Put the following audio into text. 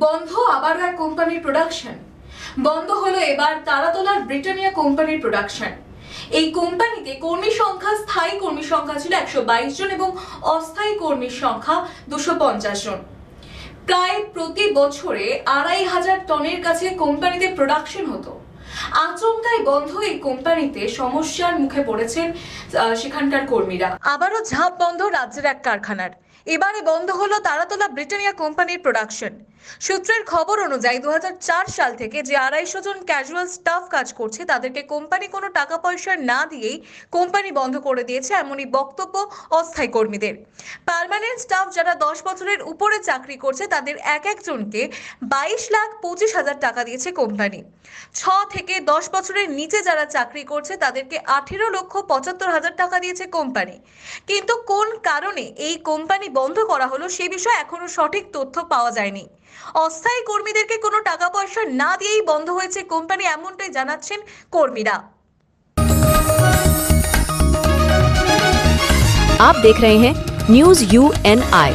বন্ধ আবারও এক কোম্পানির প্রোডাকশন। বন্ধ হলো এবার তারাতলার ব্রিটানিয়া কোম্পানির প্রোডাকশন। এই কোম্পানিতে কর্মী সংখ্যা, স্থায়ী কর্মী সংখ্যা ছিল 122 জন এবং অস্থায়ী কর্মীর সংখ্যা 250 জন। প্রায় প্রতি বছরে 2500 টনের কাছে কোম্পানিতে প্রোডাকশন হতো। আচমকাই বন্ধ এই কোম্পানিতে সমস্যার মুখে পড়েছেন সেখানকার কর্মীরা। আবারও ঝাঁপ বন্ধ রাজ্যের এক কারখানার। এবারে বন্ধ হলো তারাতলা ব্রিটানিয়া কোম্পানির প্রোডাকশন। সূত্রের খবর অনুযায়ী 2004 সাল থেকে যে 250 জন ক্যাজুয়াল স্টাফ কাজ করছে তাদেরকে কোম্পানি কোনো টাকা পয়সা না দিয়েই কোম্পানি বন্ধ করে দিয়েছে, এমনই বক্তব্য অস্থায়ী কর্মীদের। পার্মানেন্ট স্টাফ যারা 10 বছরের উপরে চাকরি করছে তাদের এক একজনকে 22,25,000 টাকা দিয়েছে কোম্পানি। 6 থেকে 10 বছরের নিচে যারা চাকরি করছে তাদেরকে 18,75,000 টাকা দিয়েছে কোম্পানি। কিন্তু কোন কারণে এই কোম্পানি বন্ধ করা হলো সে বিষয়ে এখনো সঠিক তথ্য পাওয়া যায়নি। অস্থায়ী কর্মীদেরকে কোনো টাকা পয়সা না দিয়েই বন্ধ হয়েছে কোম্পানি, এমনটাই জানাচ্ছেন কর্মীরা। आप देख रहे हैं न्यूज़ UNI।